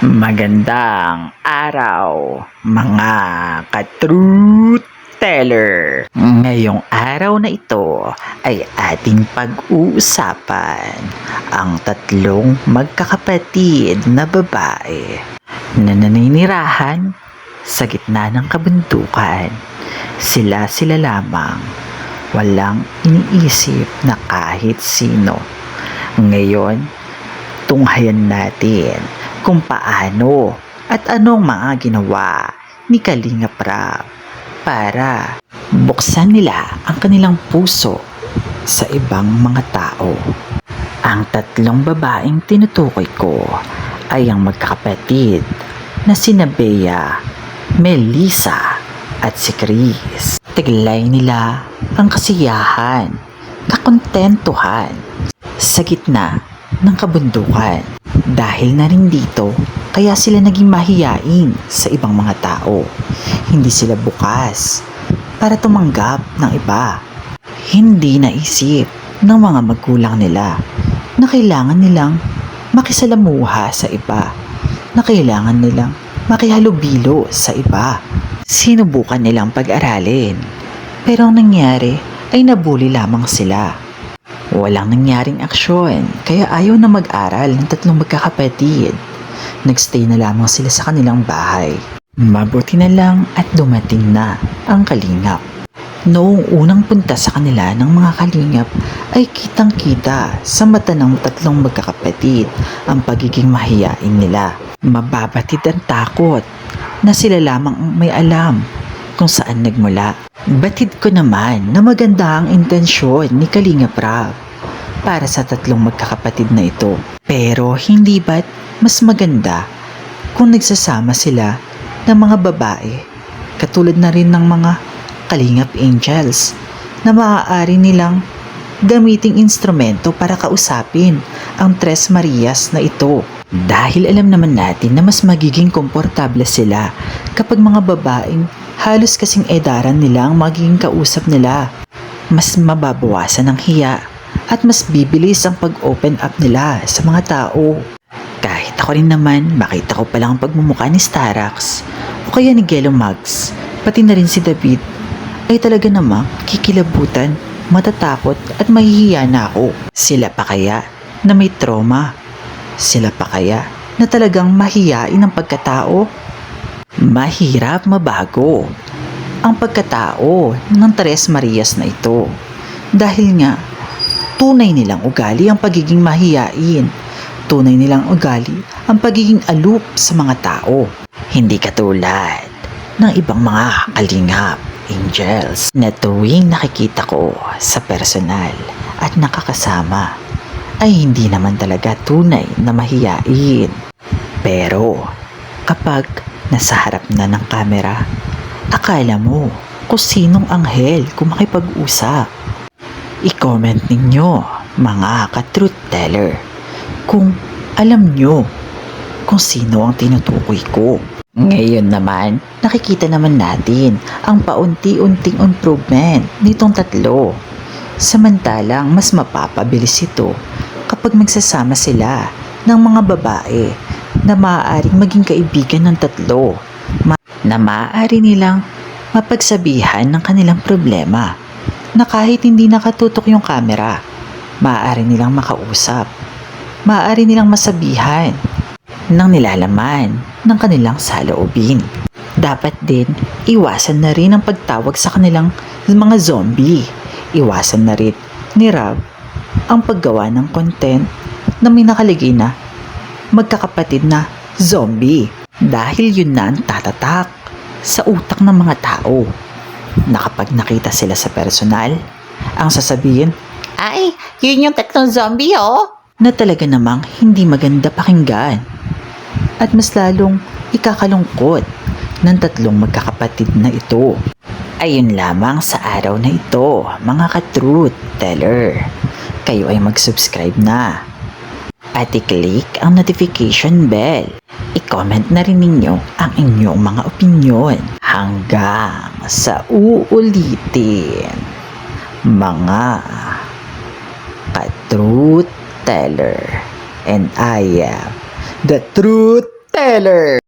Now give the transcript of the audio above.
Magandang araw, mga ka-truth teller. Ngayong araw na ito ay ating pag-uusapan ang tatlong magkakapatid na babae na naninirahan sa gitna ng kabundukan. Sila lamang, walang iniisip na kahit sino. Ngayon, tunghayan natin kung paano at anong mga ginawa ni Kalinga Prab para buksan nila ang kanilang puso sa ibang mga tao. Ang tatlong babaeng tinutukoy ko ay ang magkakapatid na sina Bea, Melissa at si Chris. Taglay nila ang kasiyahan, kakontentuhan sa gitna ng kabundukan. Dahil na rin dito, kaya sila naging mahiyain sa ibang mga tao. Hindi sila bukas para tumanggap ng iba. Hindi naisip ng mga magulang nila na kailangan nilang makisalamuha sa iba, na kailangan nilang makihalubilo sa iba. Sinubukan nilang pag-aralin, pero ang nangyari ay nabuli lamang sila. Walang nangyaring aksyon, kaya ayaw na mag-aral ng tatlong magkakapatid. Nagstay na lamang sila sa kanilang bahay. Mabuti na lang at dumating na ang kalingap. Noong unang punta sa kanila ng mga kalingap ay kitang-kita sa mata ng tatlong magkakapatid ang pagiging mahiyain nila. Mababatid ang takot na sila lamang may alam kung saan nagmula. Batid ko naman na maganda ang intensyon ni Kalinga Prab para sa tatlong magkakapatid na ito. Pero hindi ba't mas maganda kung nagsasama sila ng mga babae katulad na rin ng mga Kalingap Angels na maaari nilang gamiting instrumento para kausapin ang Tres Marias na ito. Dahil alam naman natin na mas magiging komportable sila kapag mga babaeng halos kasing edaran nila ang magiging kausap nila. Mas mababawasan ang hiya at mas bibilis ang pag-open up nila sa mga tao. Kahit ako rin naman, makita ko palang ang pagmumukha ni Starax o kaya ni Gelo Mags, pati na rin si David, ay talaga namang kikilabutan, matatakot at mahihiya na ako. Sila pa kaya na may trauma? Sila pa kaya na talagang mahiyain ang pagkatao? Mahirap mabago ang pagkatao ng Tres Marias na ito dahil nga tunay nilang ugali ang pagiging mahiyain, tunay nilang ugali ang pagiging aloof sa mga tao. Hindi katulad ng ibang mga kalingap angels na tuwing nakikita ko sa personal at nakakasama ay hindi naman talaga tunay na mahiyain. Pero kapag nasa harap na ng kamera, akala mo kung sinong anghel kung makipag-usap. I-comment ninyo, mga ka-truth teller, kung alam nyo kung sino ang tinutukoy ko. Ngayon naman, nakikita naman natin ang paunti-unting improvement nitong tatlo. Samantalang mas mapapabilis ito kapag magsasama sila ng mga babae na maaaring maging kaibigan ng tatlo, na maaari nilang mapagsabihan ng kanilang problema, na kahit hindi nakatutok yung camera, maaari nilang makausap, maaari nilang masabihan ng nilalaman ng kanilang saloobin. Dapat din, iwasan na rin ang pagtawag sa kanilang mga zombie. Iwasan na rin ni Rob ang paggawa ng content na may nakalagay na magkakapatid na zombie. Dahil yun na ang tatatak sa utak ng mga tao na kapag nakita sila sa personal, ang sasabihin, ay, yun yung tatlong zombie oh! Na talaga namang hindi maganda pakinggan. At mas lalong ikakalungkot ng tatlong magkakapatid na ito. Ayun lamang sa araw na ito, mga ka-truth teller. Kayo ay mag-subscribe na at i-click ang notification bell. I-comment na rin ninyo ang inyong mga opinyon hanggang sa uulitin, mga ka-truth teller. And I am the truth Teller.